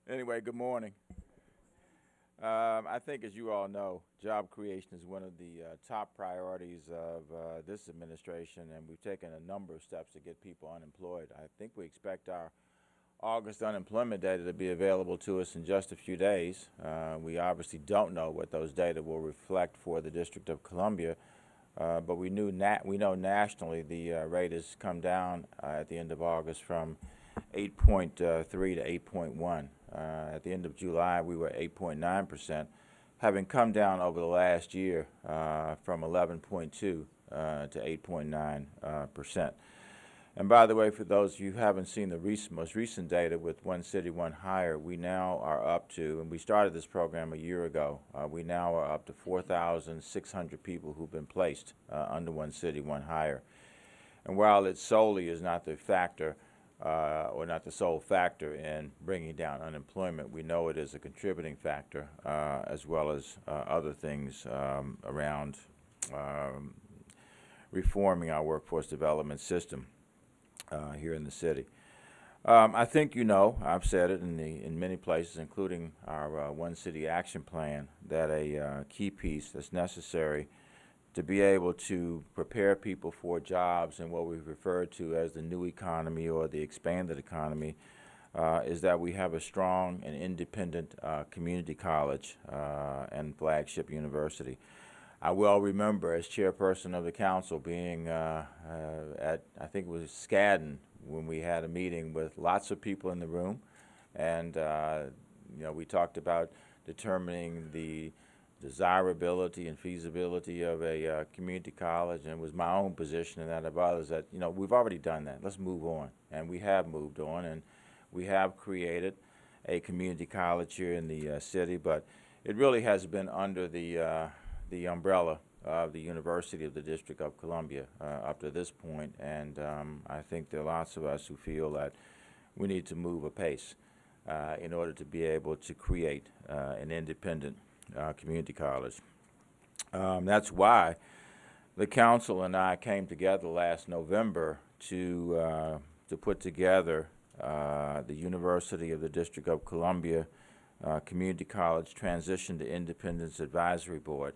Anyway, good morning. I think, as you all know, job creation is one of the top priorities of this administration, and we've taken a number of steps to get people unemployed. I think we expect our August unemployment data to be available to us in just a few days. We obviously don't know what those data will reflect for the District of Columbia, but we know nationally the rate has come down at the end of August from 8.3 to 8.1. At the end of July, we were 8.9%, having come down over the last year from 11.2 to 8.9%. And by the way, for those of you who haven't seen the most recent data with One City, One Hire, we now are up to, and we started this program a year ago, we now are up to 4,600 people who've been placed under One City, One Hire. And while it solely is not the factor, or not the sole factor in bringing down unemployment, we know it is a contributing factor, as well as other things around reforming our workforce development system here in the city. I think you know, I've said it in many places, including our One City Action Plan, that a key piece that's necessary to be able to prepare people for jobs in what we've referred to as the new economy or the expanded economy is that we have a strong and independent community college and flagship university. I well remember as chairperson of the council being at, I think it was Skadden, when we had a meeting with lots of people in the room, and we talked about determining the desirability and feasibility of a community college, and it was my own position and that of others that, we've already done that. Let's move on. And we have moved on, and we have created a community college here in the city, but it really has been under the umbrella of the University of the District of Columbia up to this point, and I think there are lots of us who feel that we need to move apace in order to be able to create an independent community college. That's why the council and I came together last November to put together the University of the District of Columbia Community College Transition to Independence Advisory Board,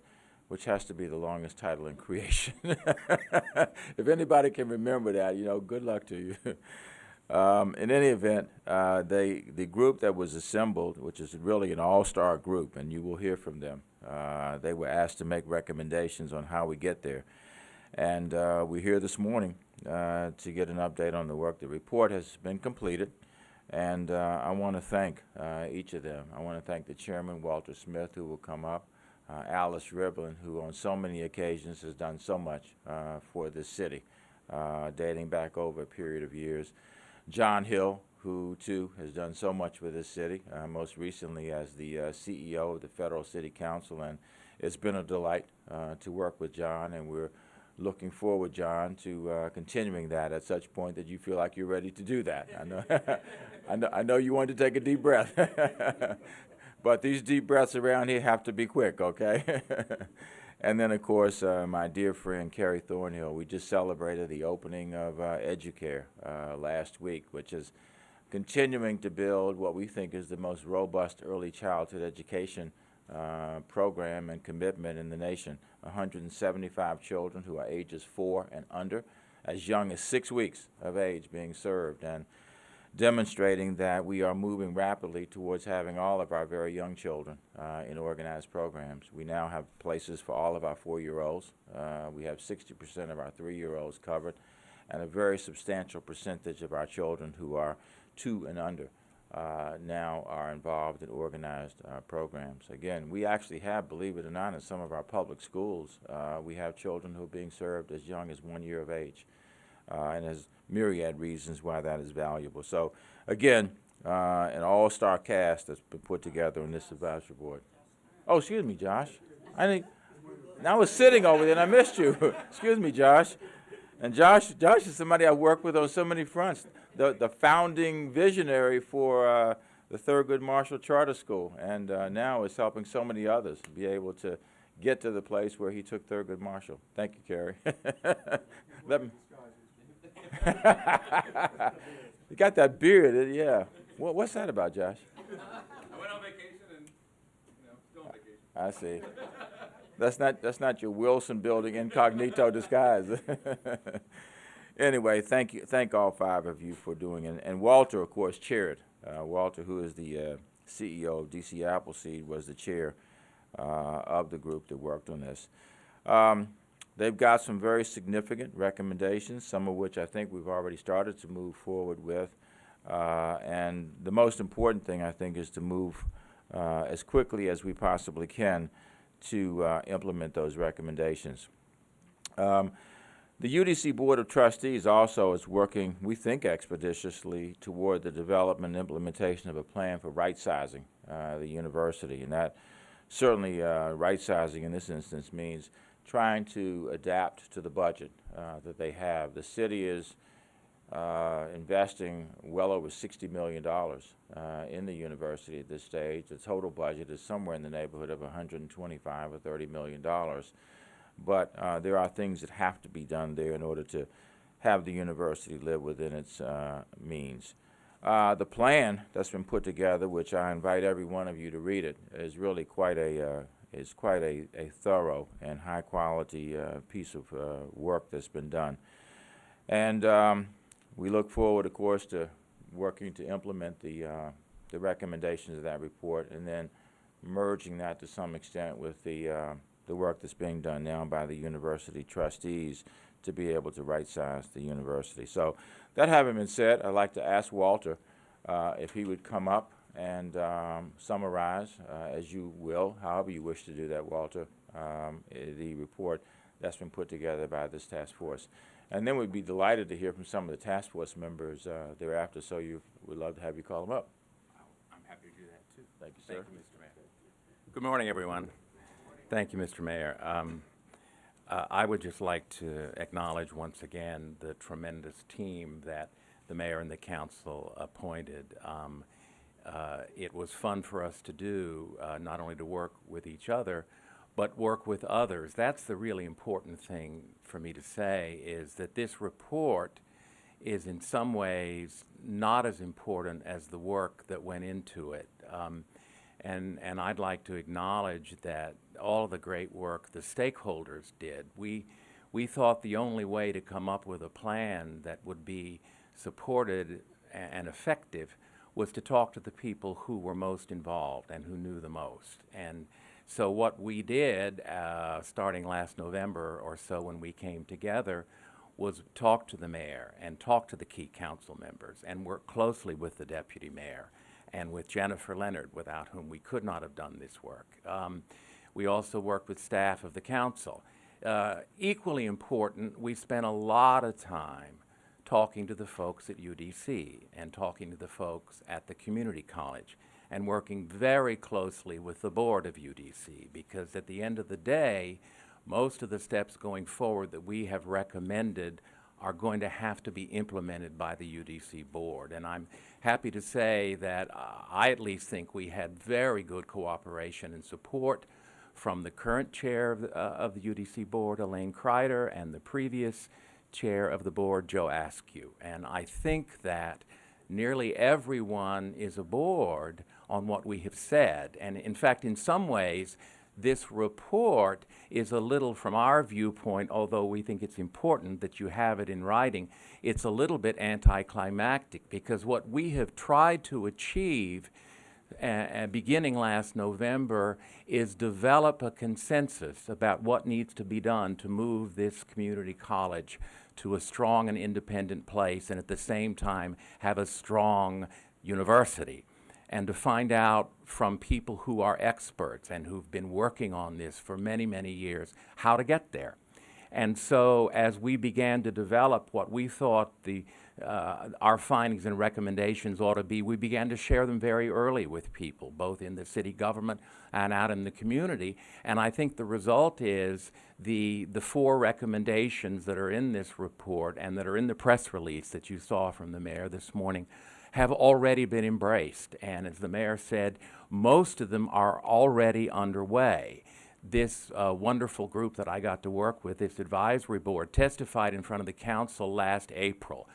which has to be the longest title in creation. If anybody can remember that, good luck to you. In any event, the group that was assembled, which is really an all-star group, and you will hear from them, they were asked to make recommendations on how we get there. And we're here this morning to get an update on the work. The report has been completed, and I want to thank each of them. I want to thank the chairman, Walter Smith, who will come up, Alice Rivlin, who on so many occasions has done so much for this city, dating back over a period of years. John Hill, who too has done so much for this city, most recently as the CEO of the Federal City Council, and it's been a delight to work with John, and we're looking forward, John, to continuing that at such point that you feel like you're ready to do that. I know you want to take a deep breath, but these deep breaths around here have to be quick, okay? And then, of course, my dear friend, Carrie Thornhill. We just celebrated the opening of EduCare last week, which is continuing to build what we think is the most robust early childhood education program and commitment in the nation. 175 children who are ages 4 and under, as young as 6 weeks of age, being served, and demonstrating that we are moving rapidly towards having all of our very young children in organized programs. We now have places for all of our 4-year-olds. We have 60% of our 3-year-olds covered, and a very substantial percentage of our children who are 2 and under now are involved in organized programs. Again, we actually have, believe it or not, in some of our public schools, we have children who are being served as young as 1 year of age. And there's myriad reasons why that is valuable. So, again, an all-star cast that's been put together in this advisory board. Oh, excuse me, Josh. I was sitting over there and I missed you. Excuse me, Josh. And Josh is somebody I work with on so many fronts. The founding visionary for the Thurgood Marshall Charter School, and now is helping so many others be able to get to the place where he took Thurgood Marshall. Thank you, Carrie. Let me. You got that beard, yeah. What's that about, Josh? I went on vacation and, still on vacation. I see. That's not your Wilson Building incognito disguise. Anyway, thank all five of you for doing it. And Walter, of course, chaired. Walter, who is the CEO of DC Appleseed, was the chair of the group that worked on this. They've got some very significant recommendations, some of which I think we've already started to move forward with. And the most important thing, I think, is to move as quickly as we possibly can to implement those recommendations. The UDC Board of Trustees also is working, we think, expeditiously toward the development and implementation of a plan for right-sizing the university. And that certainly right-sizing in this instance means trying to adapt to the budget that they have. The city is investing well over $60 million in the university at this stage. The total budget is somewhere in the neighborhood of $125 or $30 million. But there are things that have to be done there in order to have the university live within its means. The plan that's been put together, which I invite every one of you to read it, is really quite a thorough and high quality piece of work that's been done. And we look forward, of course, to working to implement the recommendations of that report and then merging that to some extent with the work that's being done now by the university trustees to be able to right-size the university. So that having been said, I'd like to ask Walter if he would come up and summarize, as you will, however you wish to do that, Walter, the report that's been put together by this task force. And then we'd be delighted to hear from some of the task force members thereafter, so we'd love to have you call them up. I'm happy to do that, too. Thank you, sir. Thank you, Mr. Mayor. Good morning, everyone. Thank you, Mr. Mayor. I would just like to acknowledge once again the tremendous team that the mayor and the council appointed. It was fun for us to do, not only to work with each other, but work with others. That's the really important thing for me to say, is that this report is in some ways not as important as the work that went into it. And I'd like to acknowledge that all of the great work the stakeholders did. We thought the only way to come up with a plan that would be supported and effective was to talk to the people who were most involved and who knew the most. And so what we did, starting last November or so when we came together, was talk to the mayor and talk to the key council members and work closely with the deputy mayor and with Jennifer Leonard, without whom we could not have done this work. We also worked with staff of the council. Equally important, we spent a lot of time talking to the folks at UDC and talking to the folks at the community college and working very closely with the board of UDC, because at the end of the day, most of the steps going forward that we have recommended are going to have to be implemented by the UDC board. And I'm happy to say that I at least think we had very good cooperation and support from the current chair of the UDC board, Elaine Kreider, and the previous chair of the board, Joe Askew. And I think that nearly everyone is aboard on what we have said. And in fact, in some ways, this report is a little, from our viewpoint, although we think it's important that you have it in writing, it's a little bit anticlimactic, because what we have tried to achieve beginning last November is develop a consensus about what needs to be done to move this community college to a strong and independent place, and at the same time have a strong university. And to find out from people who are experts and who've been working on this for many, many years how to get there. And so as we began to develop what we thought our findings and recommendations ought to be, we began to share them very early with people, both in the city government and out in the community. And I think the result is the 4 recommendations that are in this report and that are in the press release that you saw from the mayor this morning have already been embraced. And as the mayor said, most of them are already underway. This wonderful group that I got to work with, this advisory board, testified in front of the council last April.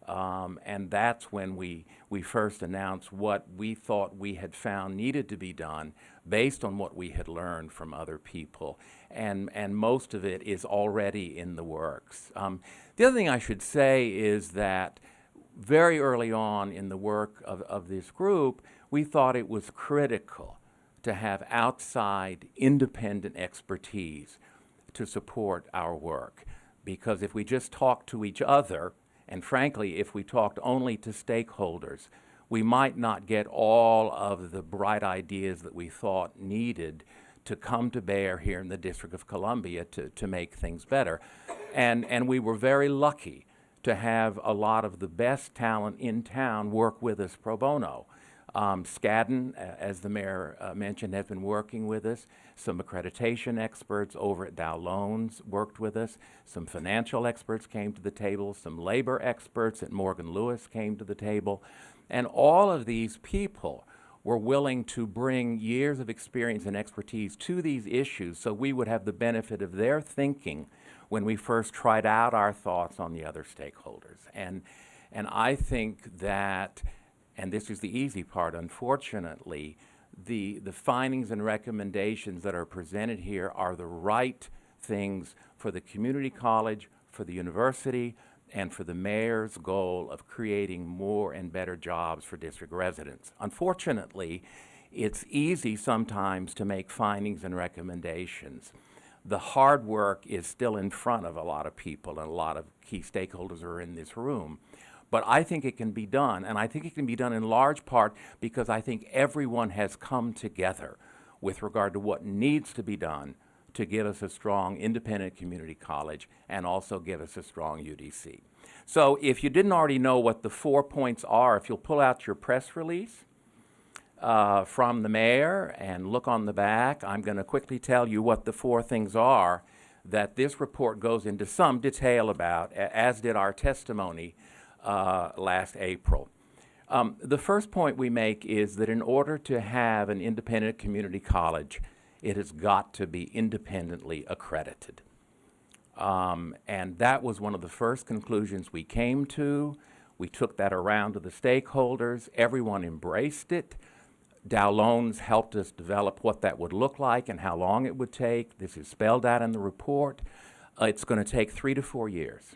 And that's when we first announced what we thought we had found needed to be done based on what we had learned from other people. And most of it is already in the works. The other thing I should say is that very early on in the work of this group, we thought it was critical to have outside independent expertise to support our work. Because if we just talk to each other, and frankly, if we talked only to stakeholders, we might not get all of the bright ideas that we thought needed to come to bear here in the District of Columbia to make things better. And we were very lucky to have a lot of the best talent in town work with us pro bono. Skadden, as the mayor mentioned, has been working with us. Some accreditation experts over at Dow Loans worked with us. Some financial experts came to the table. Some labor experts at Morgan Lewis came to the table. And all of these people were willing to bring years of experience and expertise to these issues so we would have the benefit of their thinking when we first tried out our thoughts on the other stakeholders. And I think that, and this is the easy part, unfortunately, the findings and recommendations that are presented here are the right things for the community college, for the university, and for the mayor's goal of creating more and better jobs for district residents. Unfortunately, it's easy sometimes to make findings and recommendations. The hard work is still in front of a lot of people, and a lot of key stakeholders are in this room. But I think it can be done, and I think it can be done in large part because I think everyone has come together with regard to what needs to be done to give us a strong independent community college and also give us a strong UDC. So if you didn't already know what the 4 points are, if you'll pull out your press release from the mayor and look on the back, I'm going to quickly tell you what the 4 things are that this report goes into some detail about, as did our testimony last April. The first point we make is that in order to have an independent community college, it has got to be independently accredited. And that was one of the first conclusions we came to. We took that around to the stakeholders. Everyone embraced it. Dow Loans helped us develop what that would look like and how long it would take. This is spelled out in the report. It's going to take 3 to 4 years.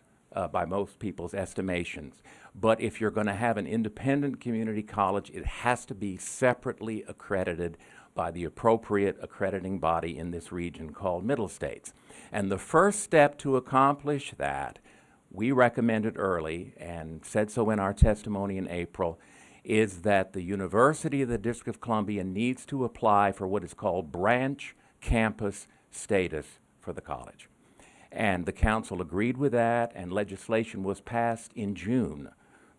By most people's estimations. But if you're going to have an independent community college, it has to be separately accredited by the appropriate accrediting body in this region called Middle States. And the first step to accomplish that, we recommended early and said so in our testimony in April, is that the University of the District of Columbia needs to apply for what is called branch campus status for the college. And the council agreed with that, and legislation was passed in June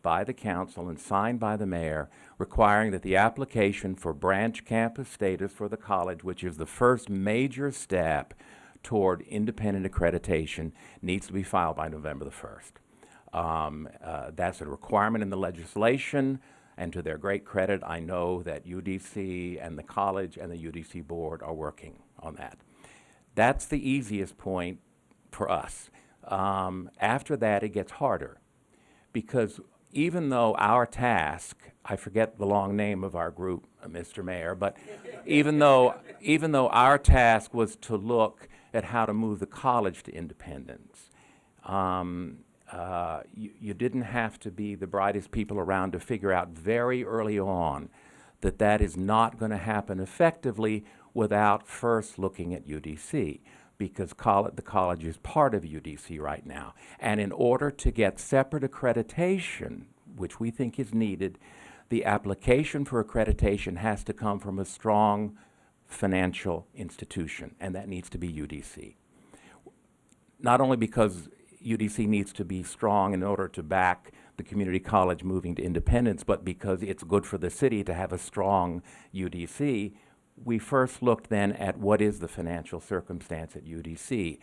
by the council and signed by the mayor, requiring that the application for branch campus status for the college, which is the first major step toward independent accreditation, needs to be filed by November the 1st. That's a requirement in the legislation, and to their great credit, I know that UDC and the college and the UDC board are working on that. That's the easiest point for us. After that, it gets harder, because even though our task, I forget the long name of our group, Mr. Mayor, but even though our task was to look at how to move the college to independence, you didn't have to be the brightest people around to figure out very early on that that is not going to happen effectively without first looking at UDC. Because the college is part of UDC right now. And in order to get separate accreditation, which we think is needed, the application for accreditation has to come from a strong financial institution, and that needs to be UDC. Not only because UDC needs to be strong in order to back the community college moving to independence, but because it's good for the city to have a strong UDC. We first looked then at what is the financial circumstance at UDC.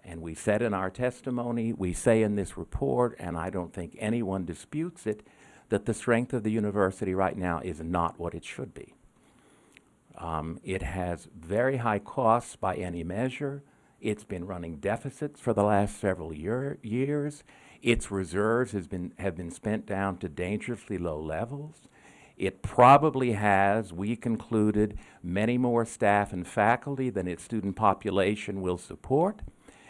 And we said in our testimony, we say in this report, and I don't think anyone disputes it, that the strength of the university right now is not what it should be. It has very high costs by any measure. It's been running deficits for the last several years. Its reserves have been spent down to dangerously low levels. It probably has, we concluded, many more staff and faculty than its student population will support,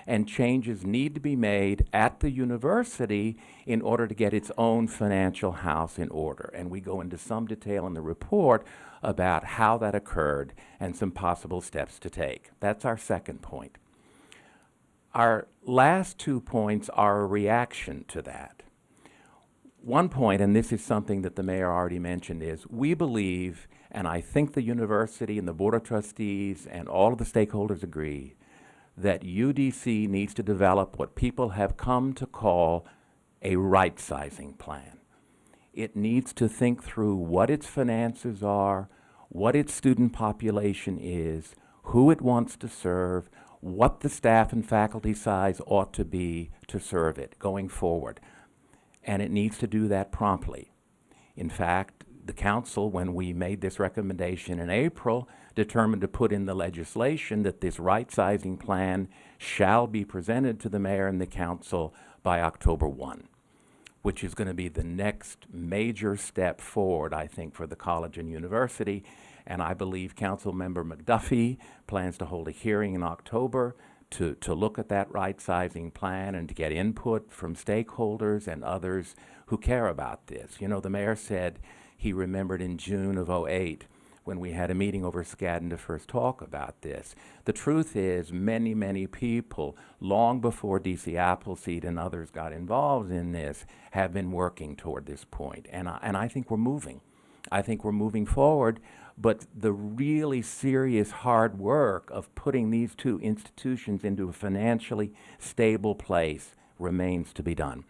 and changes need to be made at the university in order to get its own financial house in order. And we go into some detail in the report about how that occurred and some possible steps to take. That's our second point. Our last 2 points are a reaction to that. One point, and this is something that the mayor already mentioned, is we believe, and I think the university and the Board of Trustees and all of the stakeholders agree, that UDC needs to develop what people have come to call a right-sizing plan. It needs to think through what its finances are, what its student population is, who it wants to serve, what the staff and faculty size ought to be to serve it going forward. And it needs to do that promptly. In fact, the council, when we made this recommendation in April, determined to put in the legislation that this right-sizing plan shall be presented to the mayor and the council by October 1, which is going to be the next major step forward, I think, for the college and university. And I believe Councilmember McDuffie plans to hold a hearing in October to look at that right-sizing plan and to get input from stakeholders and others who care about this. You know, the mayor said he remembered in June of '08 when we had a meeting over Skadden to first talk about this. The truth is many, many people, long before DC Appleseed and others got involved in this, have been working toward this point. And I think we're moving. I think we're moving forward, but the really serious hard work of putting these two institutions into a financially stable place remains to be done.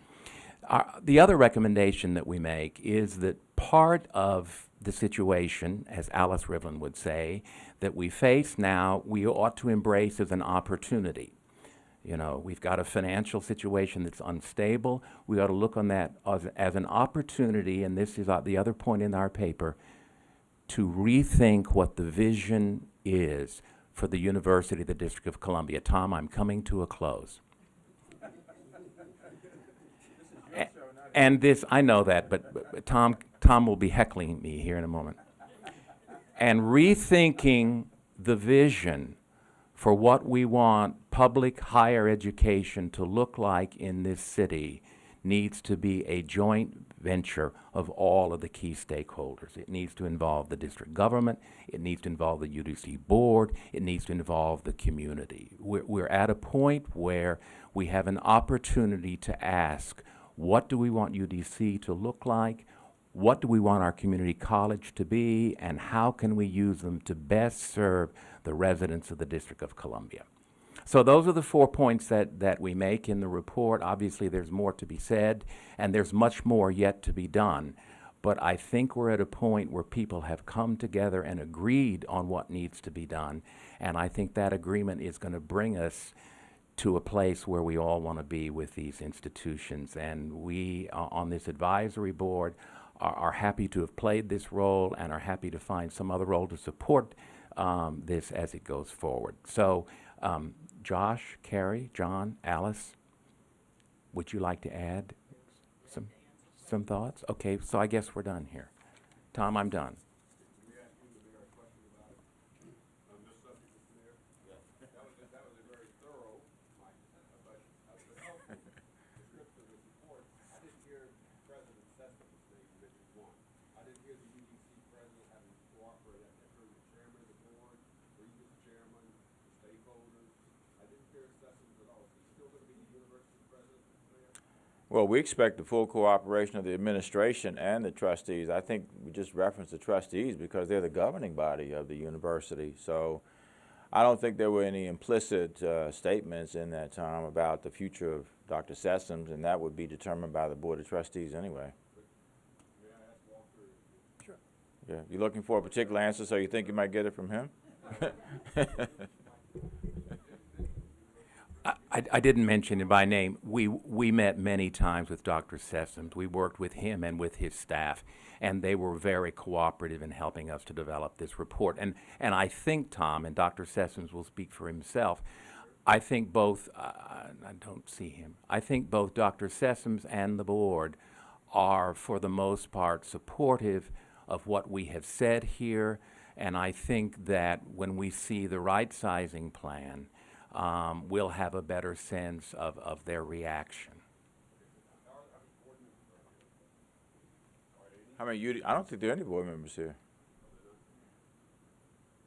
The other recommendation that we make is that part of the situation, as Alice Rivlin would say, that we face now, we ought to embrace as an opportunity. You know, we've got a financial situation that's unstable. We ought to look on that as an opportunity, and this is the other point in our paper, to rethink what the vision is for the University of the District of Columbia. Tom, I'm coming to a close. And this, I know that, but Tom will be heckling me here in a moment. And rethinking the vision for what we want public higher education to look like in this city needs to be a joint venture of all of the key stakeholders. It needs to involve the district government, it needs to involve the UDC board, it needs to involve the community. We're at a point where we have an opportunity to ask, what do we want UDC to look like? What do we want our community college to be? And how can we use them to best serve the residents of the District of Columbia? So those are the 4 points that we make in the report. Obviously, there's more to be said, and there's much more yet to be done. But I think we're at a point where people have come together and agreed on what needs to be done. And I think that agreement is going to bring us to a place where we all want to be with these institutions. And we, on this advisory board, are happy to have played this role and are happy to find some other role to support this as it goes forward. So, Josh, Carrie, John, Alice, would you like to add some thoughts? Okay, so I guess we're done here. Tom, I'm done. Well, we expect the full cooperation of the administration and the trustees. I think we just referenced the trustees because they're the governing body of the university. So I don't think there were any implicit statements in that time about the future of Dr. Sessoms, and that would be determined by the Board of Trustees anyway. May I ask Walter? Sure. Yeah, you looking for a particular answer, so you think you might get it from him? I didn't mention it by name. We met many times with Dr. Sessoms. We worked with him and with his staff, and they were very cooperative in helping us to develop this report. And I think, Tom, and Dr. Sessoms will speak for himself, I think both, I don't see him. I think both Dr. Sessoms and the board are, for the most part, supportive of what we have said here. And I think that when we see the right sizing plan, we'll have a better sense of their reaction. How many I don't think there are any board members here.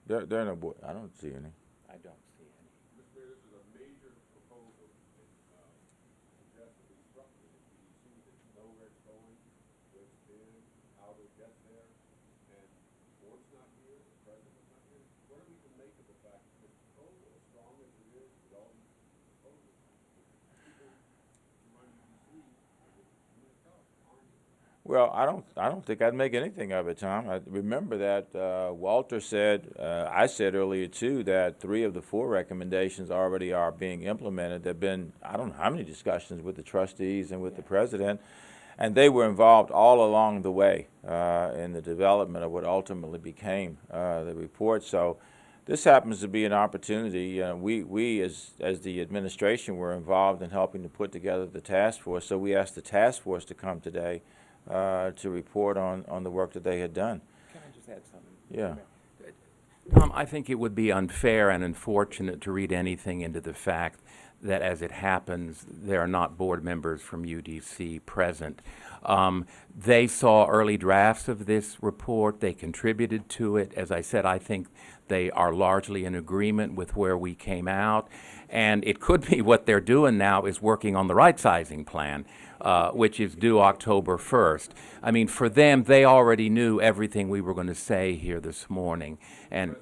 There are no board. I don't see any. I don't see any. Mr. Mayor, this is a major proposal, and suggest that we structure the PDC, that you know where it's going, where it's been, how to get there, and the board's not here, the president's not here. What are we to make of the fact that this proposal, as strong as it is, with all these proposals, people who run PDC, aren't here? Well, I don't think I'd make anything of it, Tom. I remember that Walter said, I said earlier too, that 3 of the 4 recommendations already are being implemented. There've been, I don't know how many discussions with the trustees and with the president, and they were involved all along the way in the development of what ultimately became the report. So this happens to be an opportunity. We as the administration were involved in helping to put together the task force, so we asked the task force to come today to report on the work that they had done. Can I just add something? Yeah. Tom, I think it would be unfair and unfortunate to read anything into the fact that, as it happens, there are not board members from UDC present. They saw early drafts of this report. They contributed to it. As I said, I think they are largely in agreement with where we came out. And it could be what they're doing now is working on the right sizing plan, which is due October 1st. I mean, for them, they already knew everything we were going to say here this morning. And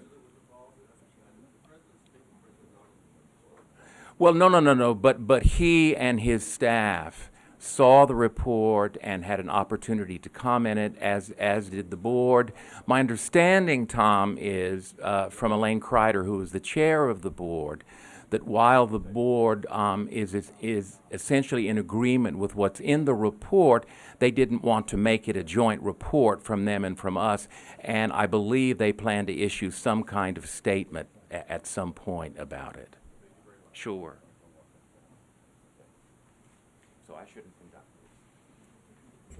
well, no. But he and his staff saw the report and had an opportunity to comment it, as did the board. My understanding, Tom, is from Elaine Kreider, who is the chair of the board, that while the board is essentially in agreement with what's in the report, they didn't want to make it a joint report from them and from us, and I believe they plan to issue some kind of statement at some point about it. Sure. So I shouldn't conduct this.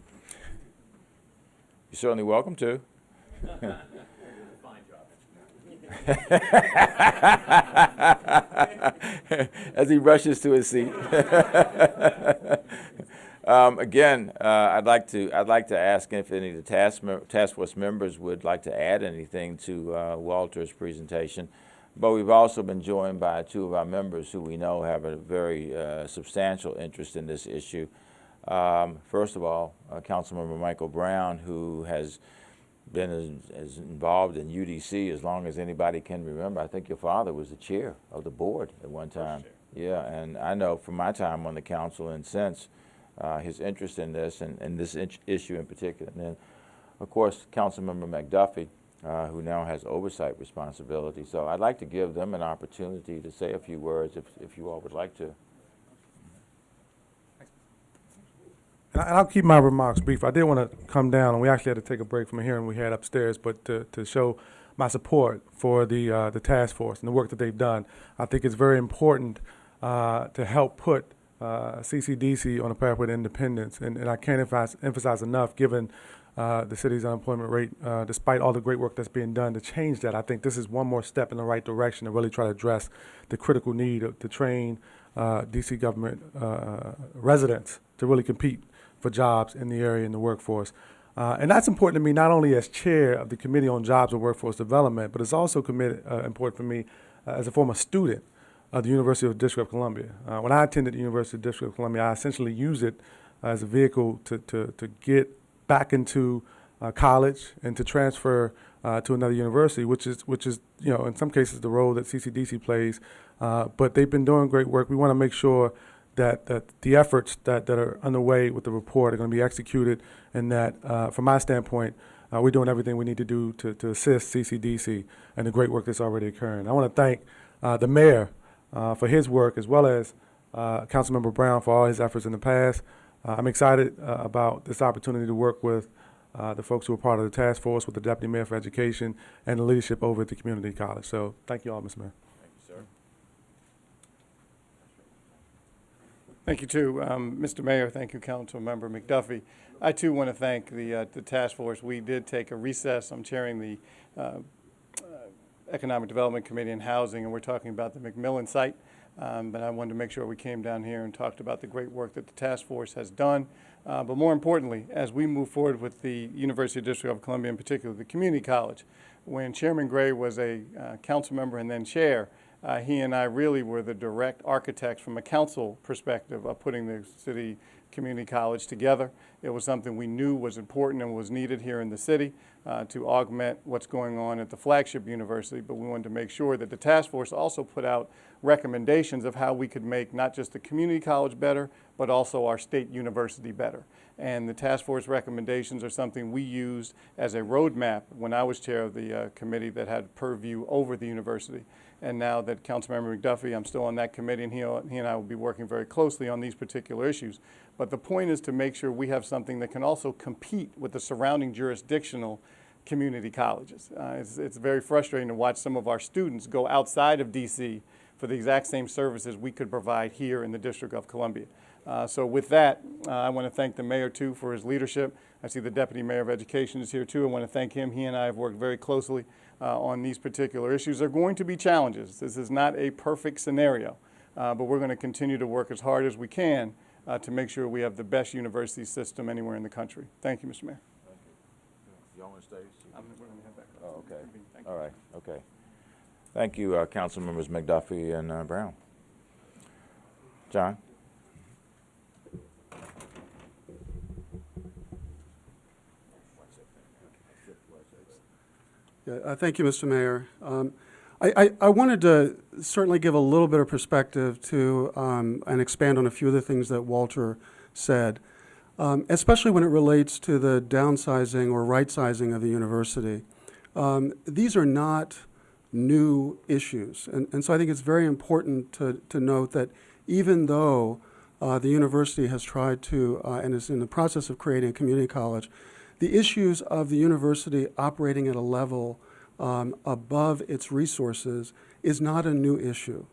You're certainly welcome to. Fine job. As he rushes to his seat. Again, I'd like to ask if any of the task force members would like to add anything to Walter's presentation. But we've also been joined by 2 of our members who we know have a very substantial interest in this issue. First of all, Councilmember Michael Brown, who has been as involved in UDC as long as anybody can remember. I think your father was the chair of the board at one time. Yeah, and I know from my time on the council and since his interest in this and this issue in particular. And then, of course, Councilmember McDuffie, who now has oversight responsibility. So I'd like to give them an opportunity to say a few words if you all would like to. And I'll keep my remarks brief. I did want to come down, and we actually had to take a break from a hearing we had upstairs, but to show my support for the task force and the work that they've done. I think it's very important to help put CCDC on a pathway to independence, and I can't emphasize enough, given the city's unemployment rate, despite all the great work that's being done to change that. I think this is one more step in the right direction to really try to address the critical need to train DC government residents to really compete for jobs in the area, in the workforce. And that's important to me not only as chair of the Committee on Jobs and Workforce Development, but it's also important for me as a former student of the University of the District of Columbia. When I attended the University of the District of Columbia, I essentially used it as a vehicle to get back into college and to transfer to another university, which is in some cases the role that CCDC plays. But they've been doing great work. We want to make sure that the efforts that are underway with the report are going to be executed, and that from my standpoint, we're doing everything we need to do to assist CCDC and the great work that's already occurring. I want to thank the mayor for his work, as well as Councilmember Brown for all his efforts in the past. I'm excited about this opportunity to work with the folks who are part of the task force, with the Deputy Mayor for Education, and the leadership over at the community college. So thank you all, Mr. Mayor. Thank you, sir. Thank you, too. Mr. Mayor, thank you, Council Member McDuffie. I, too, want to thank the task force. We did take a recess. I'm chairing the Economic Development Committee and Housing, and we're talking about the McMillan site. But I wanted to make sure we came down here and talked about the great work that the task force has done. But more importantly, as we move forward with the University District of Columbia, in particular, the community college, when Chairman Gray was a council member and then chair, he and I really were the direct architects from a council perspective of putting the city community college together. It was something we knew was important and was needed here in the city to augment what's going on at the flagship university, but we wanted to make sure that the task force also put out recommendations of how we could make not just the community college better, but also our state university better. And the task force recommendations are something we used as a roadmap when I was chair of the committee that had purview over the university. And now that Councilmember McDuffie, I'm still on that committee, and he and I will be working very closely on these particular issues. But the point is to make sure we have something that can also compete with the surrounding jurisdictional community colleges. It's very frustrating to watch some of our students go outside of DC for the exact same services we could provide here in the District of Columbia. So with that, I want to thank the mayor, too, for his leadership. I see the Deputy Mayor of Education is here, too. I want to thank him. He and I have worked very closely on these particular issues. There are going to be challenges. This is not a perfect scenario, but we're going to continue to work as hard as we can to make sure we have the best university system anywhere in the country. Thank you, Mr. Mayor. Thank you. You want to stay? We're going to head back up. Oh, okay. Thank you. All right, okay. Thank you, Council Members McDuffie and Brown. John? Yeah, thank you, Mr. Mayor. I wanted to certainly give a little bit of perspective to and expand on a few of the things that Walter said, especially when it relates to the downsizing or right-sizing of the university. These are not new issues, and so I think it's very important to note that even though the university has tried to and is in the process of creating a community college, the issues of the university operating at a level above its resources is not a new issue.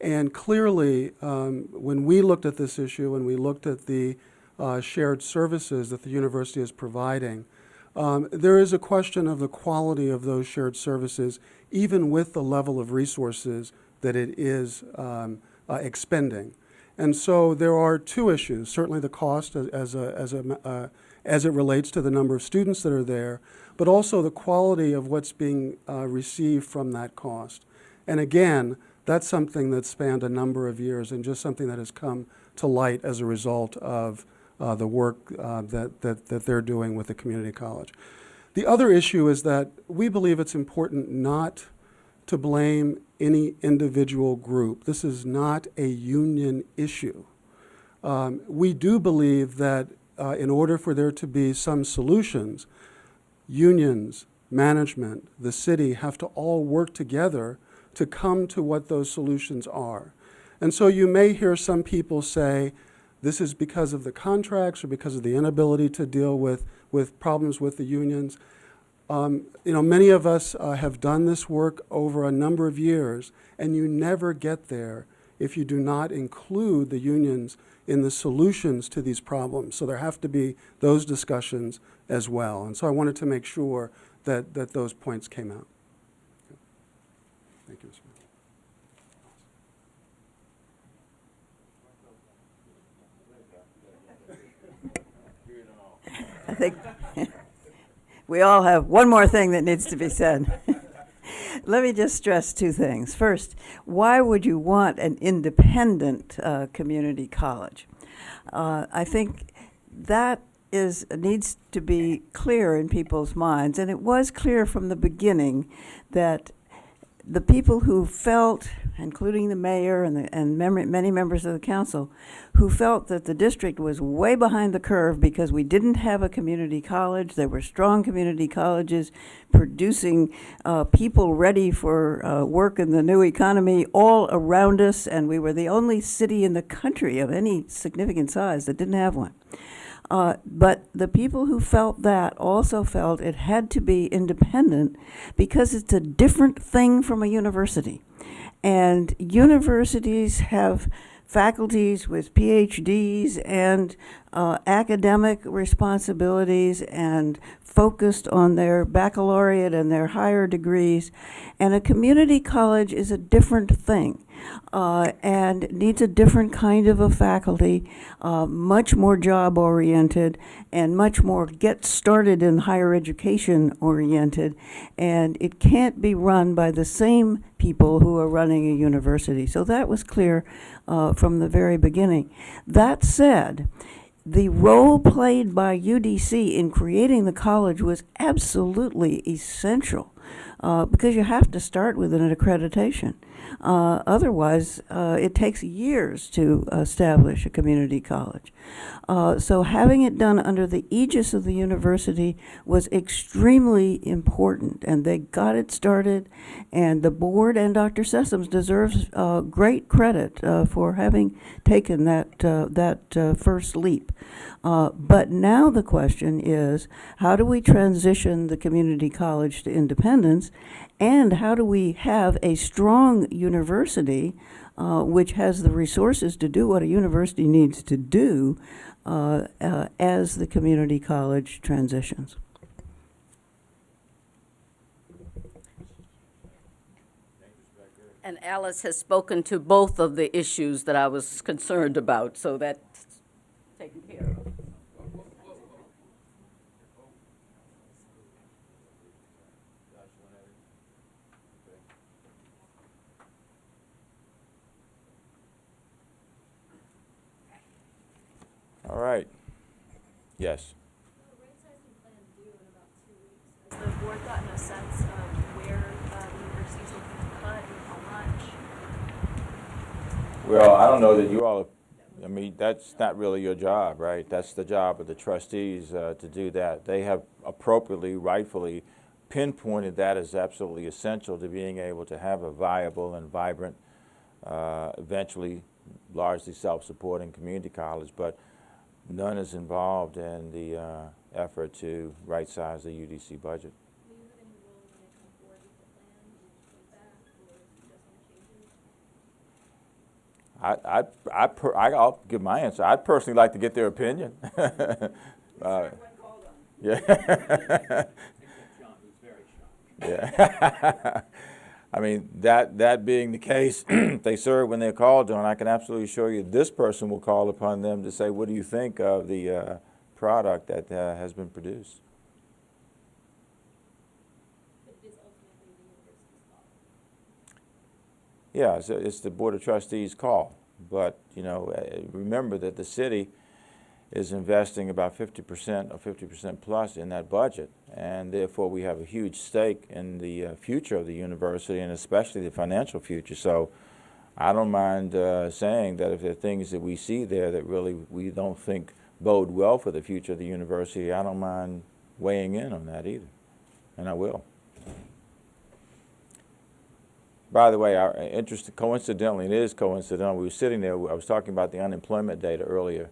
And clearly, when we looked at this issue, when we looked at the shared services that the university is providing, there is a question of the quality of those shared services, even with the level of resources that it is expending. And so there are two issues, certainly the cost as it relates to the number of students that are there, but also the quality of what's being received from that cost. And again, that's something that spanned a number of years and just something that has come to light as a result of the work that they're doing with the community college. The other issue is that we believe it's important not to blame any individual group. This is not a union issue. We do believe that in order for there to be some solutions, unions, management, the city have to all work together to come to what those solutions are. And so you may hear some people say, this is because of the contracts or because of the inability to deal with problems with the unions. Many of us have done this work over a number of years, and you never get there if you do not include the unions in the solutions to these problems. So there have to be those discussions as well. And so I wanted to make sure that those points came out. Thank you, Mr. Mayor. I think we all have one more thing that needs to be said. Let me just stress two things. First, why would you want an independent community college? I think that needs to be clear in people's minds, and it was clear from the beginning that the people who felt, including the mayor and many members of the council, who felt that the district was way behind the curve because we didn't have a community college. There were strong community colleges producing people ready for work in the new economy all around us, and we were the only city in the country of any significant size that didn't have one. But the people who felt that also felt it had to be independent because it's a different thing from a university. And universities have faculties with PhDs and academic responsibilities and focused on their baccalaureate and their higher degrees. And a community college is a different thing and needs a different kind of a faculty, much more job oriented and much more get started in higher education oriented. And it can't be run by the same people who are running a university. So that was clear from the very beginning. That said, the role played by UDC in creating the college was absolutely essential because you have to start with an accreditation. Otherwise, it takes years to establish a community college. So having it done under the aegis of the university was extremely important, and they got it started, and the board and Dr. Sessoms deserves great credit for having taken that first leap. But now the question is, how do we transition the community college to independence, and how do we have a strong university which has the resources to do what a university needs to do as the community college transitions? And Alice has spoken to both of the issues that I was concerned about, so that's taken care of. All right. Yes. Has the board gotten a sense of where the university's looking to cut and how much? Well, I don't know that you all, I mean, that's not really your job, right? That's the job of the trustees to do that. They have appropriately, rightfully pinpointed that as absolutely essential to being able to have a viable and vibrant, eventually largely self-supporting community college, but none is involved in the effort to right-size the UDC budget. Do you have any role when they come forward with the plan? Do you feedback or suggest any changes? I'll give my answer. I'd personally like to get their opinion. Yeah. Yeah. I mean, that being the case, they serve when they're called on. I can absolutely assure you this person will call upon them to say, what do you think of the product that has been produced? But it is ultimately the university's call. Yeah, it's the Board of Trustees' call. But, you know, remember that the city is investing about 50% or 50% plus in that budget. And therefore, we have a huge stake in the future of the university and especially the financial future. So I don't mind saying that if there are things that we see there that really we don't think bode well for the future of the university, I don't mind weighing in on that either. And I will. By the way, our interest, coincidentally, it is coincidental, we were sitting there, I was talking about the unemployment data earlier,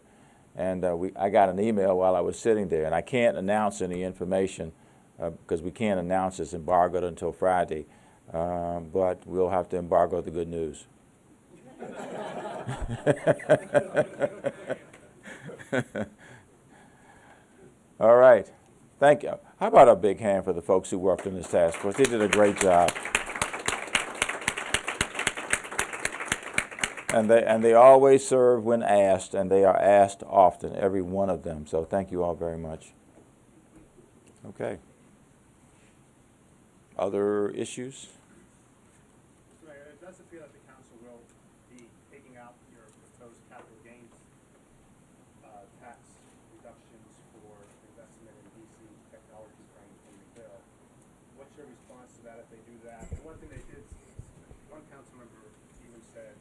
and I got an email while I was sitting there, and I can't announce any information because we can't announce it's embargoed until Friday, but we'll have to embargo the good news. All right, thank you. How about a big hand for the folks who worked in this task force? They did a great job. And they always serve when asked, and they are asked often, every one of them. So thank you all very much. Okay. Other issues? Mayor, it does appear that the council will be taking out your proposed capital gains tax reductions for investment in DC technology firms from the bill. What's your response to that if they do that? And one thing they did, one council member even said,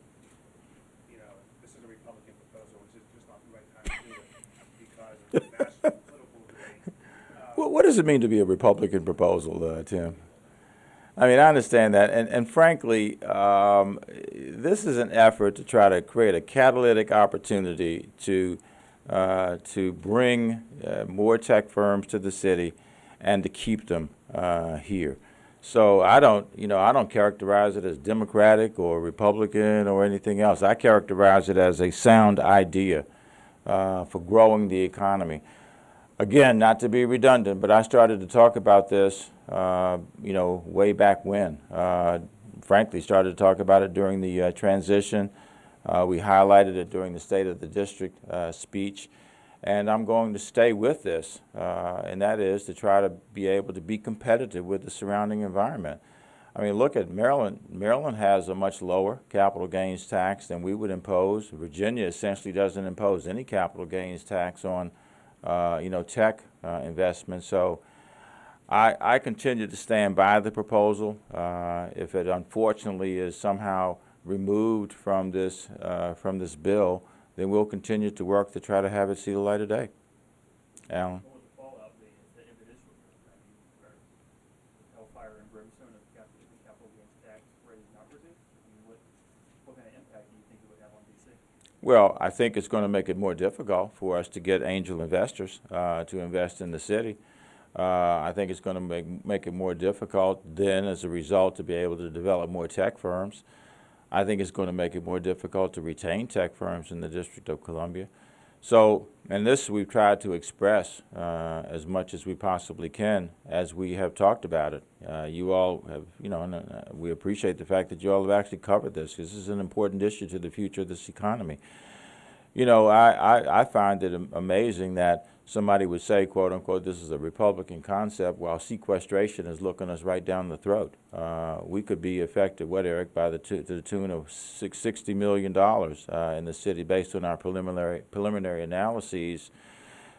you know, this is a Republican proposal, which is just not the right time to do it because of the national political debate. What does it mean to be a Republican proposal, Tim? I mean, I understand that, and frankly, this is an effort to try to create a catalytic opportunity to bring more tech firms to the city and to keep them here. So I don't characterize it as Democratic or Republican or anything else. I characterize it as a sound idea for growing the economy. Again, not to be redundant, but I started to talk about this, way back when. Frankly, started to talk about it during the transition. We highlighted it during the State of the District speech. And I'm going to stay with this, and that is to try to be able to be competitive with the surrounding environment. I mean, look at Maryland. Maryland has a much lower capital gains tax than we would impose. Virginia essentially doesn't impose any capital gains tax on, tech investments. So I continue to stand by the proposal. If it unfortunately is somehow removed from this bill, then we'll continue to work to try to have it see the light of day. Alan? What would the fallout be if it is removed? I mean, are hellfire and brimstone of the capital gains tax raised numbers? I mean, what kind of impact do you think it would have on DC? Well, I think it's going to make it more difficult for us to get angel investors to invest in the city. I think it's going to make it more difficult then, as a result, to be able to develop more tech firms. I think it's going to make it more difficult to retain tech firms in the District of Columbia. So, and this we've tried to express as much as we possibly can as we have talked about it. You all have, and we appreciate the fact that you all have actually covered this. This is an important issue to the future of this economy. I find it amazing that somebody would say, quote unquote, this is a Republican concept, while sequestration is looking us right down the throat. We could be affected, Eric, to the tune of $60 million in the city based on our preliminary analyses.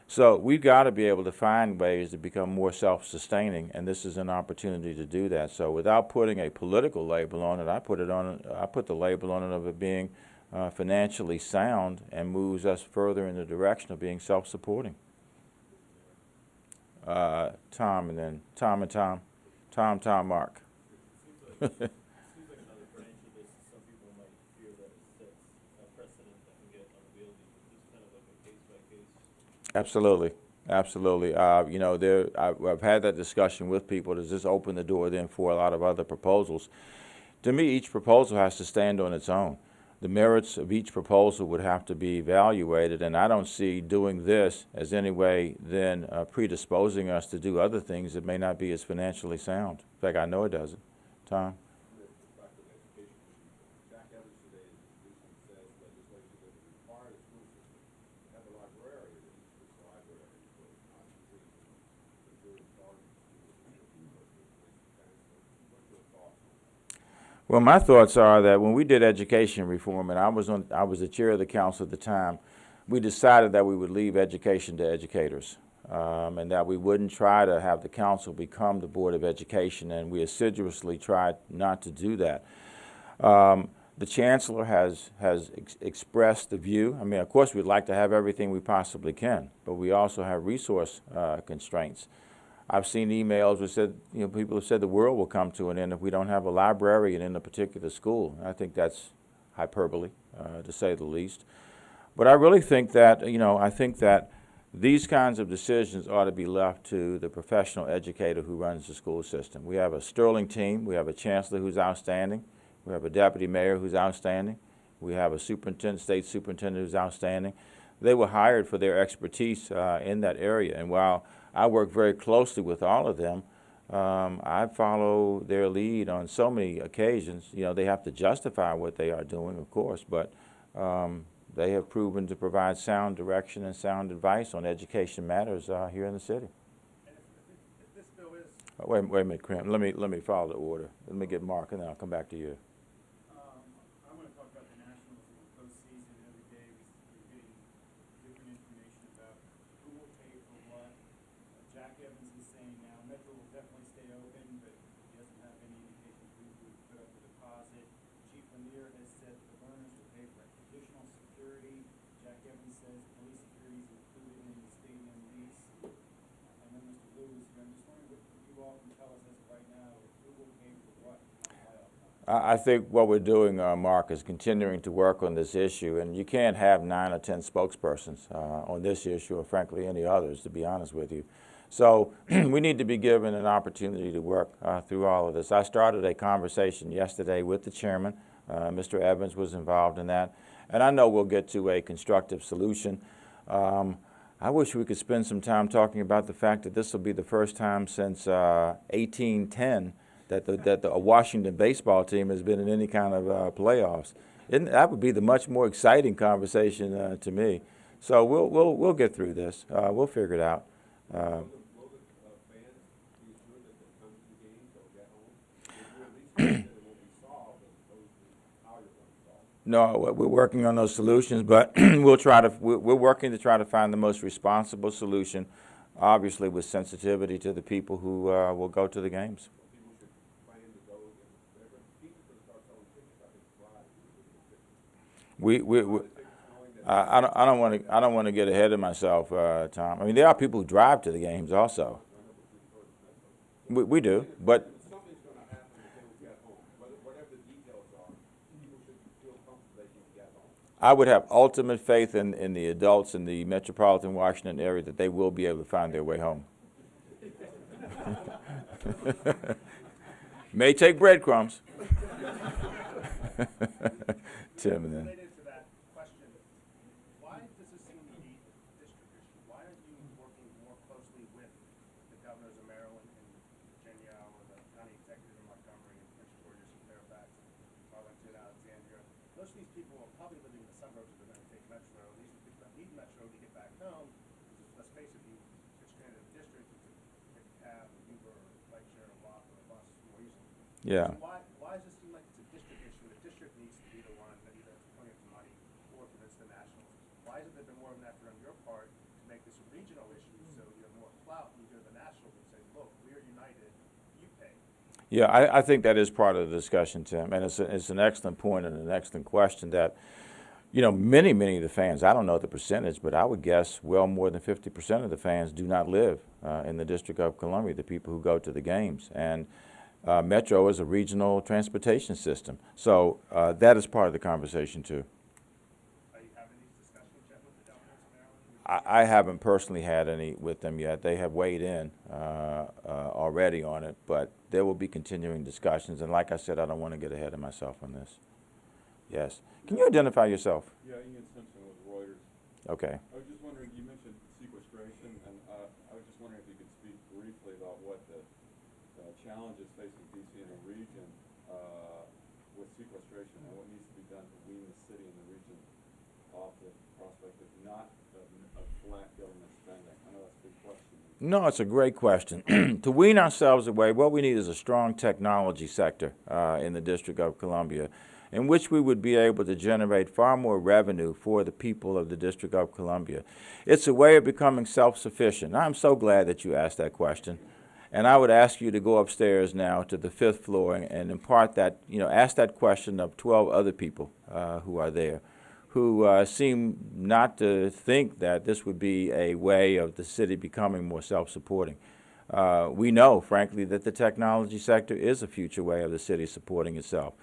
So we've got to be able to find ways to become more self-sustaining, and this is an opportunity to do that. So without putting a political label on it, I put the label on it of it being financially sound and moves us further in the direction of being self-supporting. Tom, and then Tom, Mark. Seems like another branch of this. Some people might fear that it sets a precedent that can get unwieldy. Is this kind of like a case-by-case? Absolutely. I've had that discussion with people. Does this open the door then for a lot of other proposals? To me, each proposal has to stand on its own. The merits of each proposal would have to be evaluated, and I don't see doing this as any way then predisposing us to do other things that may not be as financially sound. In fact, I know it doesn't. Tom? Back to the education issue. Jack Evans today introduced says legislation that would require the school system to have a librarian in each of its libraries for constitution, preserve authority What's your thoughts on that? Well, my thoughts are that when we did education reform, and I was the chair of the council at the time, we decided that we would leave education to educators, and that we wouldn't try to have the council become the Board of Education, and we assiduously tried not to do that. The chancellor has expressed the view. I mean, of course, we'd like to have everything we possibly can, but we also have resource constraints. I've seen emails that said, people have said the world will come to an end if we don't have a librarian in a particular school. I think that's hyperbole, to say the least. But I really think that, I think that these kinds of decisions ought to be left to the professional educator who runs the school system. We have a sterling team. We have a chancellor who's outstanding. We have a deputy mayor who's outstanding. We have a state superintendent who's outstanding. They were hired for their expertise in that area. And while I work very closely with all of them, I follow their lead on so many occasions. They have to justify what they are doing, of course, but they have proven to provide sound direction and sound advice on education matters here in the city. And if this bill is, Wait a minute, Cram. Let me follow the order. Let me get Mark, and then I'll come back to you. I want to talk about the Nationals in the postseason. Every day we're getting different information about who will pay for what. Jack Evans is saying now Metro will definitely stay open, but he doesn't have any indication who would put up the deposit. Chief Lanier has said the learners will pay for additional security. Jack Evans says police security is included in the stadium lease. I know Mr. Lou is here. I'm just wondering what you all can tell us as of right now, who will pay for what in the playoff time. I think what we're doing, Mark, is continuing to work on this issue, and you can't have 9 or 10 spokespersons on this issue, or frankly any others, to be honest with you. So we need to be given an opportunity to work through all of this. I started a conversation yesterday with the chairman. Mr. Evans was involved in that, and I know we'll get to a constructive solution. I wish we could spend some time talking about the fact that this will be the first time since 1810 that the Washington baseball team has been in any kind of playoffs. That would be the much more exciting conversation to me. So we'll get through this. We'll figure it out. Will the fans be assured that they come to the games or get home? Will you at least say that it will be solved as opposed to how you're going to solve it? No, we're working on those solutions, but we're working to try to find the most responsible solution, obviously with sensitivity to the people who will go to the games. People should plan to go again. People should start selling tickets, I think, Friday. I don't want to get ahead of myself, Tom. I mean, there are people who drive to the games also. We do, but Something's going to happen if they will get home. Whatever the details are, people should feel comfortable they can get home. I would have ultimate faith in the adults in the metropolitan Washington area that they will be able to find their way home. May take breadcrumbs. Tim, and then. Related to that question, why does this seem to be a district issue? Why aren't you working more closely with the governors of Maryland and Virginia, or the county executive in Montgomery, and Prince George's, and Fairfax, Arlington, Alexandria? Most of these people are probably living in the suburbs of the State Metro. These are people that need Metro to get back home. Because let's face it, if you get stranded in a district, you can take a cab, or Uber, or bike share, or walk, or a bus more easily. Yeah. So why does it seem like it's a district issue? The district needs to be the one that either has plenty of money or convince the nationals. Why hasn't there been more of an effort on your part to make this a regional issue so you have more clout and you go to the nationals and say, look, we are united, you pay? Yeah, I think that is part of the discussion, Tim, and it's an excellent point and an excellent question that, you know, many of the fans, I don't know the percentage, but I would guess well more than 50% of the fans do not live in the District of Columbia, the people who go to the games. And Metro is a regional transportation system. So that is part of the conversation, too. Are you having these discussions yet with the governors of Maryland? I haven't personally had any with them yet. They have weighed in already on it, but there will be continuing discussions. And like I said, I don't want to get ahead of myself on this. Yes. Can you identify yourself? Yeah, Ian Simpson with Reuters. Okay. I was just wondering, you mentioned sequestration, and I was just wondering if you could speak briefly about what the challenges facing DC and the region with sequestration and what needs to be done to wean the city and the region off the prospect of not a flat government spending. I know that's a big question. No, it's a great question. To wean ourselves away, what we need is a strong technology sector in the District of Columbia, in which we would be able to generate far more revenue for the people of the District of Columbia. It's a way of becoming self-sufficient. I'm so glad that you asked that question. And I would ask you to go upstairs now to the 5th floor and impart that, you know, ask that question of 12 other people who are there, who seem not to think that this would be a way of the city becoming more self-supporting. We know, frankly, that the technology sector is a future way of the city supporting itself.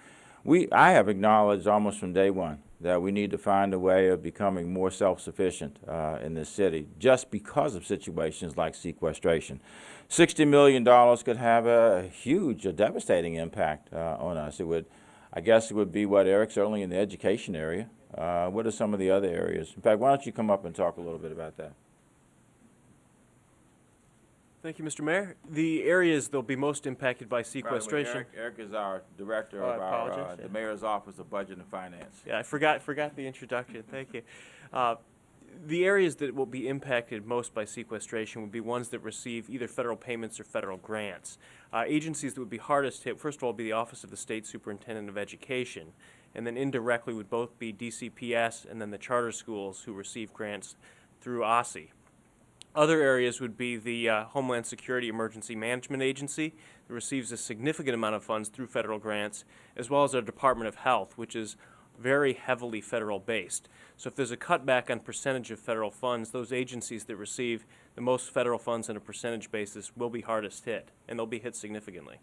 I have acknowledged almost from day one that we need to find a way of becoming more self-sufficient in this city just because of situations like sequestration. $60 million could have a huge, devastating impact on us. It would, I guess it would be what, Eric, certainly in the education area. What are some of the other areas? In fact, why don't you come up and talk a little bit about that? Thank you, Mr. Mayor. The areas that will be most impacted by sequestration. By the way, Eric is our director Oh, I of our, apologize, the yeah. Mayor's Office of Budget and Finance. Yeah, I forgot the introduction. Thank you. The areas that will be impacted most by sequestration would be ones that receive either federal payments or federal grants. Agencies that would be hardest hit, first of all, would be the Office of the State Superintendent of Education, and then indirectly would both be DCPS and then the charter schools who receive grants through OSSI. Other areas would be the Homeland Security Emergency Management Agency, that receives a significant amount of funds through federal grants, as well as our Department of Health, which is very heavily federal based. So if there's a cutback on percentage of federal funds, those agencies that receive the most federal funds on a percentage basis will be hardest hit, and they'll be hit significantly.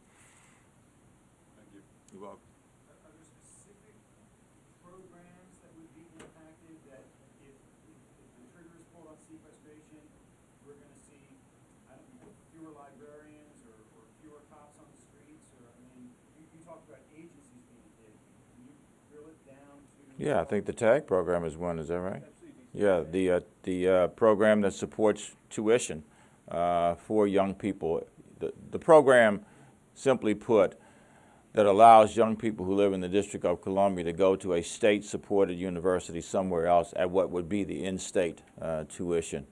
Thank you. You're welcome. Are there specific programs that would be impacted that if the trigger is pulled on sequestration, we're going to see, I don't know, talked about agencies being big. Can you drill it down to? Yeah, I think the TAG program is one, is that right? Yeah, the program that supports tuition for young people. The program, simply put, that allows young people who live in the District of Columbia to go to a state-supported university somewhere else at what would be the in-state tuition,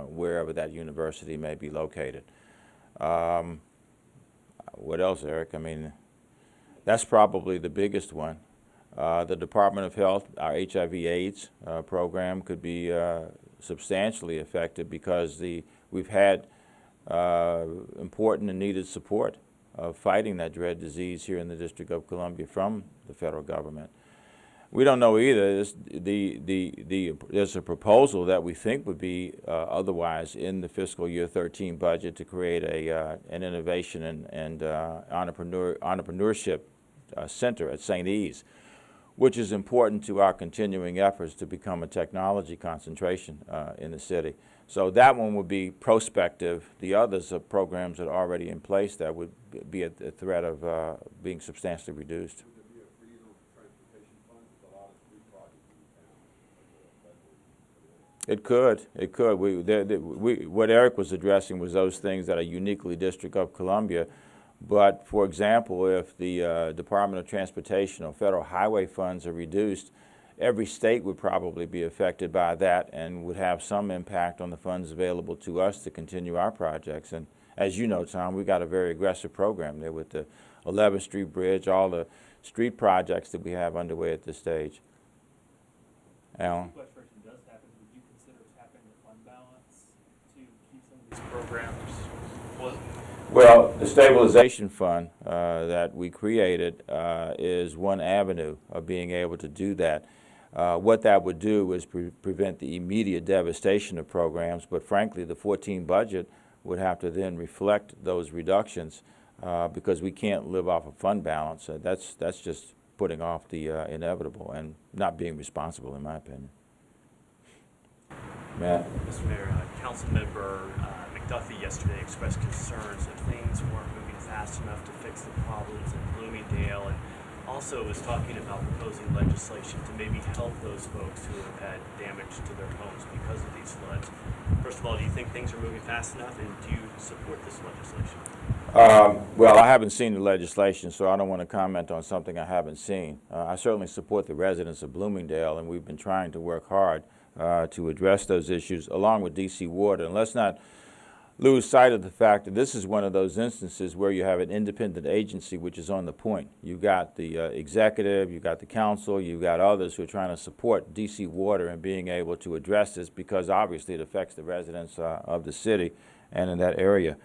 wherever that university may be located. What else, Eric? I mean, that's probably the biggest one. The Department of Health, our HIV/AIDS program could be substantially affected because we've had important and needed support of fighting that dread disease here in the District of Columbia from the federal government. We don't know either. There's a proposal that we think would be otherwise in the fiscal year 13 budget to create an innovation and entrepreneurship center at St. E's, which is important to our continuing efforts to become a technology concentration in the city. So that one would be prospective. The others are programs that are already in place that would be at the threat of being substantially reduced. Would there be a freedom transportation fund? There's a lot of street projects in town. It could. What Eric was addressing was those things that are uniquely District of Columbia. But, for example, if the Department of Transportation or federal highway funds are reduced, every state would probably be affected by that and would have some impact on the funds available to us to continue our projects. And as you know, Tom, we've got a very aggressive program there with the 11th Street Bridge, all the street projects that we have underway at this stage. Alan? If sequestration does happen, would you consider tapping the fund balance to keep some of these programs? Well, the stabilization fund that we created is one avenue of being able to do that. What that would do is prevent the immediate devastation of programs, but frankly, the 14 budget would have to then reflect those reductions because we can't live off a fund balance. That's just putting off the inevitable and not being responsible, in my opinion. Matt? Mr. Mayor, Councilmember McDuffie yesterday expressed concerns that things weren't moving fast enough to fix the problems in Bloomingdale, and also was talking about proposing legislation to maybe help those folks who have had damage to their homes because of these floods. First of all, do you think things are moving fast enough, and do you support this legislation? Well, I haven't seen the legislation, so I don't want to comment on something I haven't seen. I certainly support the residents of Bloomingdale, and we've been trying to work hard to address those issues along with DC Water. And let's not lose sight of the fact that this is one of those instances where you have an independent agency which is on the point. You've got the executive, you've got the council, you've got others who are trying to support DC Water in being able to address this because obviously it affects the residents of the city and in that area.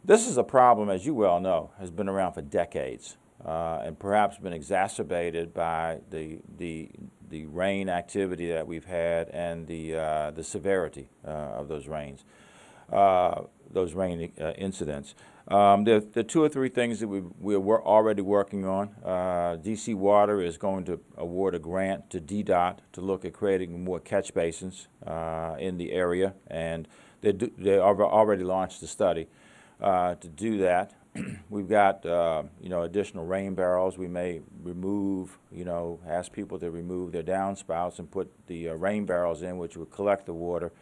This is a problem, as you well know, has been around for decades and perhaps been exacerbated by the rain activity that we've had and the severity of those rain incidents. There are two or three things that we're already working on. DC Water is going to award a grant to DDOT to look at creating more catch basins in the area, and they already launched a study to do that. We've got additional rain barrels. We may remove, ask people to remove their downspouts and put the rain barrels in, which would collect the water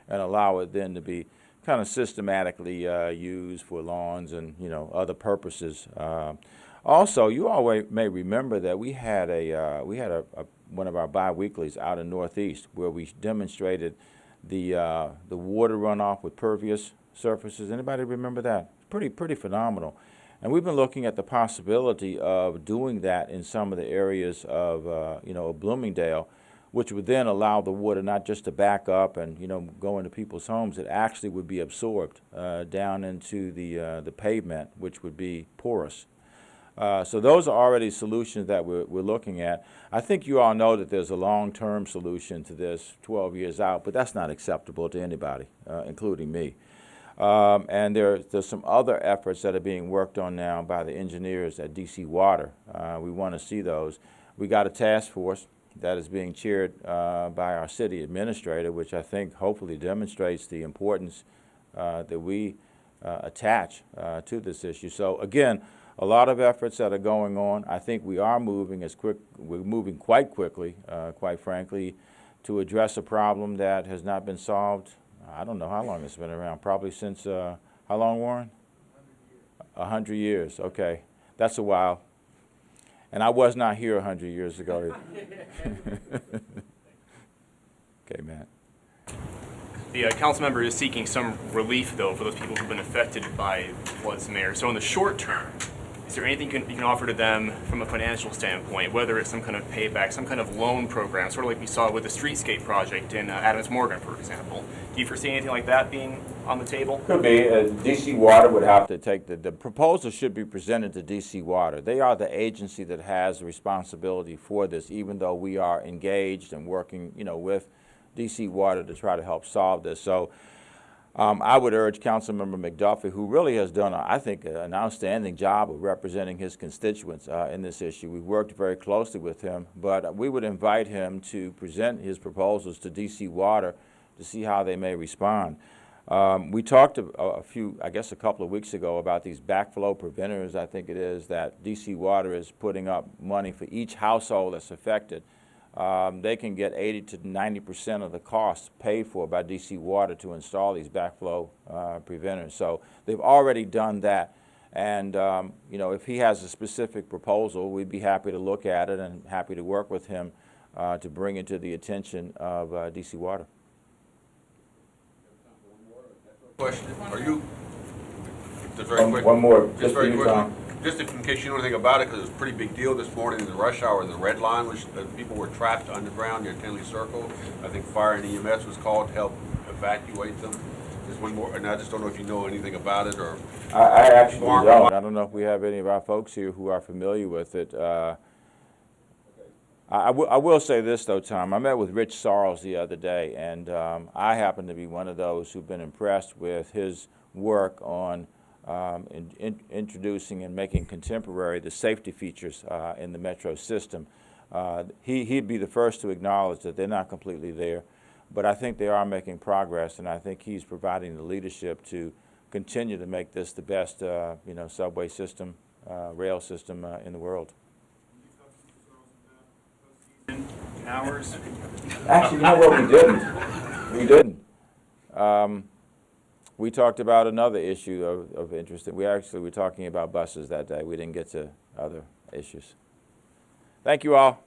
and allow it then to be kind of systematically used for lawns and other purposes. Also, you all may remember that we had one of our bi-weeklies out in Northeast where we demonstrated the water runoff with pervious surfaces. Anybody remember that? Pretty phenomenal. And we've been looking at the possibility of doing that in some of the areas of Bloomingdale, which would then allow the water not just to back up and go into people's homes. It actually would be absorbed down into the pavement, which would be porous. So those are already solutions that we're looking at. I think you all know that there's a long-term solution to this 12 years out, but that's not acceptable to anybody, including me. And there's some other efforts that are being worked on now by the engineers at DC Water. We want to see those. We got a task force that is being chaired by our city administrator, which I think hopefully demonstrates the importance that we attach to this issue. So again, a lot of efforts that are going on. I think we are moving we're moving quite quickly, quite frankly, to address a problem that has not been solved. I don't know how long it's been around, probably since, how long, Warren? 100 years, okay. That's a while. And I was not here 100 years ago. Okay, Matt. The council member is seeking some relief, though, for those people who've been affected by floods, Mayor. So in the short term, is there anything you can offer to them from a financial standpoint, whether it's some kind of payback, some kind of loan program, sort of like we saw with the streetscape project in Adams Morgan, for example? Do you foresee anything like that being on the table? Could be. DC Water would have to take the proposal should be presented to DC Water. They are the agency that has the responsibility for this, even though we are engaged and working, with DC Water to try to help solve this. So I would urge Councilmember McDuffie, who really has done, I think, an outstanding job of representing his constituents in this issue. We've worked very closely with him, but we would invite him to present his proposals to DC Water to see how they may respond. We talked a couple of weeks ago about these backflow preventers, I think it is, that DC Water is putting up money for each household that's affected. They can get 80 to 90% of the cost paid for by DC Water to install these backflow preventers. So they've already done that. And, if he has a specific proposal, we'd be happy to look at it and happy to work with him to bring it to the attention of DC Water. Question, are you, just very quick. One more, Just very for you, quickly. Tom. Just in case you know anything about it, because it was a pretty big deal this morning in the rush hour, the red line, which people were trapped underground near Tinley Circle. I think fire and EMS was called to help evacuate them. There's one more, and I just don't know if you know anything about it or. I actually don't. I don't know if we have any of our folks here who are familiar with it. I will say this, though, Tom. I met with Rich Sarles the other day, and I happen to be one of those who've been impressed with his work on introducing and making contemporary the safety features in the metro system. He'd be the first to acknowledge that they're not completely there, but I think they are making progress, and I think he's providing the leadership to continue to make this the best, subway system, rail system in the world. Hours? Actually, you know what? We didn't. We talked about another issue of interest. We actually were talking about buses that day. We didn't get to other issues. Thank you all.